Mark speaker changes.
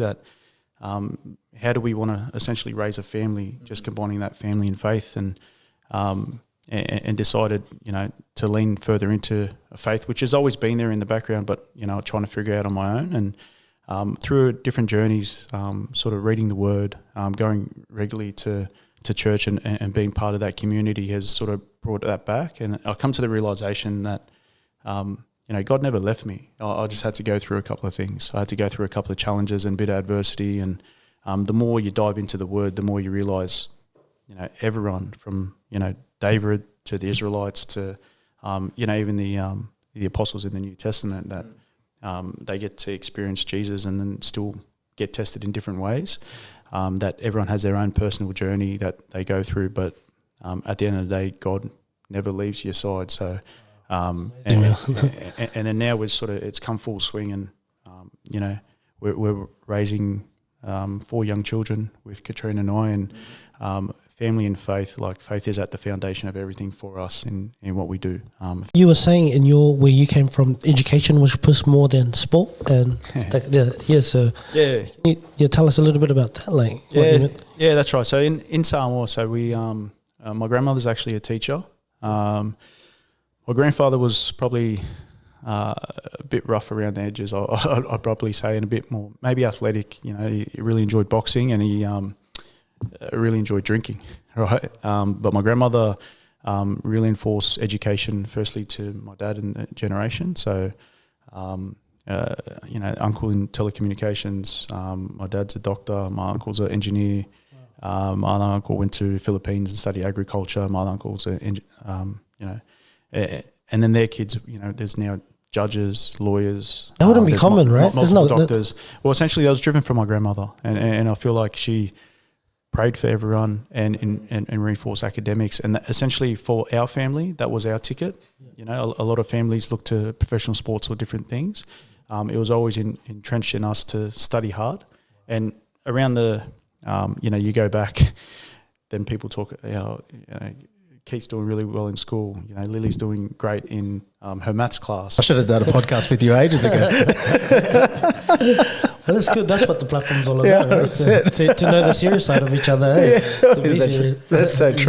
Speaker 1: that how do we want to essentially raise a family, just combining that family and faith, and decided, to lean further into a faith, which has always been there in the background, but, trying to figure out on my own. And through different journeys, sort of reading the Word, going regularly to church and being part of that community has sort of brought that back. And I come to the realisation that, God never left me. I just had to go through a couple of things. I had to go through a couple of challenges and a bit of adversity. And the more you dive into the Word, the more you realise, everyone from, David to the Israelites to, even the apostles in the New Testament, that they get to experience Jesus and then still get tested in different ways. That everyone has their own personal journey that they go through, but at the end of the day, God never leaves your side. So, and then now it's come full swing, and we're raising 4 young children with Katrina and I, and family and faith. Like, faith is at the foundation of everything for us in what we do.
Speaker 2: You were saying where you came from, education was pushed more than sport, and so can you tell us a little bit about that?
Speaker 1: That's right. So in Samoa, so we my grandmother's actually a teacher. My grandfather was probably a bit rough around the edges, I'd probably say, and a bit more maybe athletic. He really enjoyed boxing, and he really enjoyed drinking, right? But my grandmother really enforced education, firstly to my dad and the generation. So, uncle in telecommunications, my dad's a doctor, my uncle's an engineer. My other uncle went to Philippines and studied agriculture. My other uncle's and then their kids, there's now judges, lawyers.
Speaker 2: That wouldn't be common, right?
Speaker 1: Multiple doctors. Well, essentially, I was driven from my grandmother, and I feel like she prayed for everyone and reinforced academics. And essentially, for our family, that was our ticket. A lot of families look to professional sports or different things. It was always entrenched in us to study hard. And around you go back, then people talk, Keith's doing really well in school. Lily's doing great in her maths class.
Speaker 3: I should have done a podcast with you ages ago.
Speaker 2: That's good. That's what the platform's all about, right? To know the serious side of each other.
Speaker 3: That's so true.